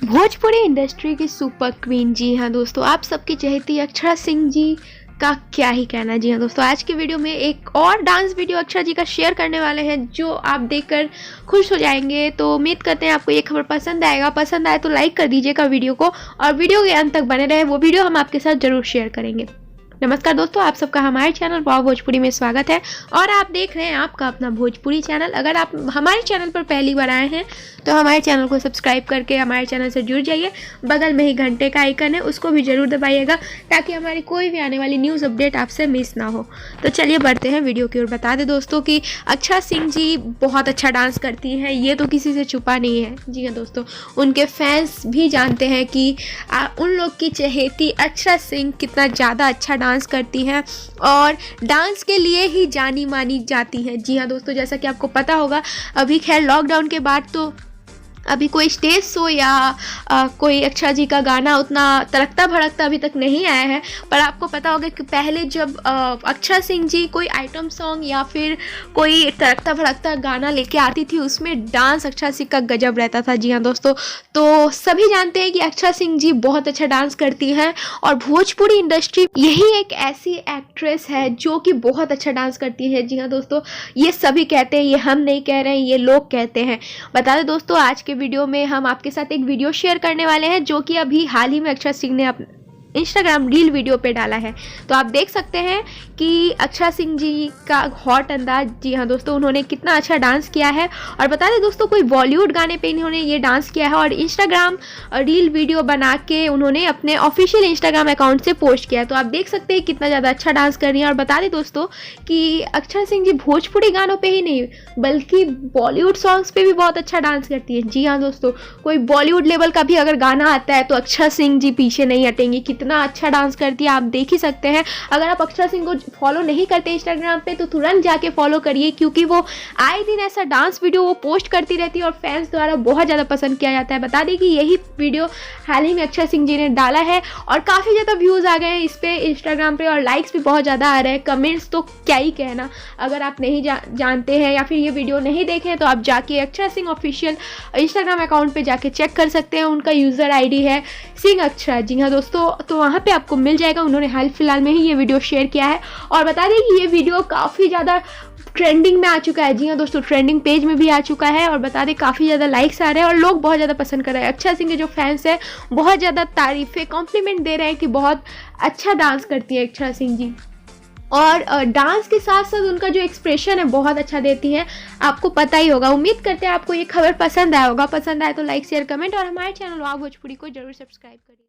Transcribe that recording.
Bhojpuri industry की super queen, जी हाँ दोस्तों, आप सबकी चहेती अक्षरा सिंह जी का क्या ही कहना। जी हाँ दोस्तों, आज की वीडियो में एक और डांस वीडियो अक्षरा जी का शेयर करने वाले हैं जो आप देखकर खुश हो जाएंगे। तो उम्मीद करते हैं आपको ये खबर पसंद आएगा। पसंद आए तो लाइक कर दीजिएगा वीडियो को और वीडियो के अंत तक बने रहे, वो वीडियो हम आपके साथ जरूर शेयर करेंगे। नमस्कार दोस्तों, आप सबका हमारे चैनल वाव भोजपुरी में स्वागत है और आप देख रहे हैं आपका अपना भोजपुरी चैनल। अगर आप हमारे चैनल पर पहली बार आए हैं तो हमारे चैनल को सब्सक्राइब करके हमारे चैनल से जुड़ जाइए। बगल में ही घंटे का आइकन है, उसको भी जरूर दबाइएगा ताकि हमारी कोई भी आने वाली न्यूज़ अपडेट आपसे मिस ना हो। तो चलिए बढ़ते हैं वीडियो की ओर। बता दें दोस्तों कि अक्षरा सिंह जी बहुत अच्छा डांस करती हैं, ये तो किसी से छुपा नहीं है। जी हाँ दोस्तों, उनके फैंस भी जानते हैं कि उन लोग की चहेती अक्षरा सिंह कितना ज़्यादा अच्छा डांस करती हैं और डांस के लिए ही जानी मानी जाती हैं। जी हाँ दोस्तों, जैसा कि आपको पता होगा, अभी खैर लॉकडाउन के बाद तो अभी कोई स्टेज शो या कोई अक्षरा जी का गाना उतना तड़कता भड़कता अभी तक नहीं आया है। पर आपको पता होगा कि पहले जब अक्षरा सिंह जी कोई आइटम सॉन्ग या फिर कोई तड़कता भड़कता गाना लेके आती थी, उसमें डांस अक्षरा सिंह का गजब रहता था। जी हाँ दोस्तों, तो सभी जानते हैं कि अक्षरा सिंह जी बहुत अच्छा डांस करती हैं और भोजपुरी इंडस्ट्री यही एक ऐसी एक्ट्रेस है जो कि बहुत अच्छा डांस करती है। जी हाँ दोस्तों, ये सभी कहते हैं, ये हम नहीं कह रहे हैं, ये लोग कहते हैं। बता दें दोस्तों, आज के वीडियो में हम आपके साथ एक वीडियो शेयर करने वाले हैं जो कि अभी हाल ही में अक्षरा सिंह ने इंस्टाग्राम रील वीडियो पे डाला है। तो आप देख सकते हैं कि अक्षरा सिंह जी का हॉट अंदाज। जी हाँ दोस्तों, उन्होंने कितना अच्छा डांस किया है और बता दें दोस्तों, कोई बॉलीवुड गाने पे इन्होंने ये डांस किया है और इंस्टाग्राम रील वीडियो बना के उन्होंने अपने ऑफिशियल इंस्टाग्राम अकाउंट से पोस्ट किया है। तो आप देख सकते हैं कितना ज़्यादा अच्छा डांस कर रही हैं। और बता दें दोस्तों कि अक्षरा सिंह जी भोजपुरी गानों पर ही नहीं बल्कि बॉलीवुड सॉन्ग्स पे भी बहुत अच्छा डांस करती है। जी हाँ दोस्तों, कोई बॉलीवुड लेवल का भी अगर गाना आता है तो अक्षरा सिंह जी पीछे नहीं हटेंगी। कितना अच्छा डांस करती है आप देख ही सकते हैं। अगर आप अक्षरा सिंह को फॉलो नहीं करते इंस्टाग्राम पे तो तुरंत जाके फॉलो करिए, क्योंकि वो आए दिन ऐसा डांस वीडियो वो पोस्ट करती रहती है और फैंस द्वारा बहुत ज़्यादा पसंद किया जाता है। बता दें कि यही वीडियो हाल ही में अक्षरा सिंह जी ने डाला है और काफ़ी ज़्यादा व्यूज़ आ गए हैं इस पर इंस्टाग्राम पे और लाइक्स भी बहुत ज़्यादा आ रहे हैं। कमेंट्स तो क्या ही कहना। अगर आप नहीं जानते हैं या फिर ये वीडियो नहीं देखे तो आप जाके Akshara Singh official Instagram account पे जाके चेक कर सकते हैं। उनका यूज़र ID है सिंह अक्षरा। जी हाँ दोस्तों, तो वहाँ पे आपको मिल जाएगा। उन्होंने हाल फिलहाल में ही ये वीडियो शेयर किया है और बता दें कि ये वीडियो काफ़ी ज़्यादा ट्रेंडिंग में आ चुका है। जी हाँ दोस्तों, ट्रेंडिंग पेज में भी आ चुका है और बता दें काफ़ी ज़्यादा लाइक्स आ रहे हैं और लोग बहुत ज़्यादा पसंद कर रहे हैं। अक्षरा सिंह के जो फैंस हैं बहुत ज़्यादा तारीफ़ें कॉम्प्लीमेंट दे रहे हैं कि बहुत अच्छा डांस करती है अक्षरा सिंह जी और डांस के साथ साथ उनका जो एक्सप्रेशन है बहुत अच्छा देती है। आपको पता ही होगा। उम्मीद करते हैं आपको ये खबर पसंद आया होगा। पसंद आए तो लाइक शेयर कमेंट और हमारे चैनल वाव भोजपुरी को जरूर सब्सक्राइब करिए।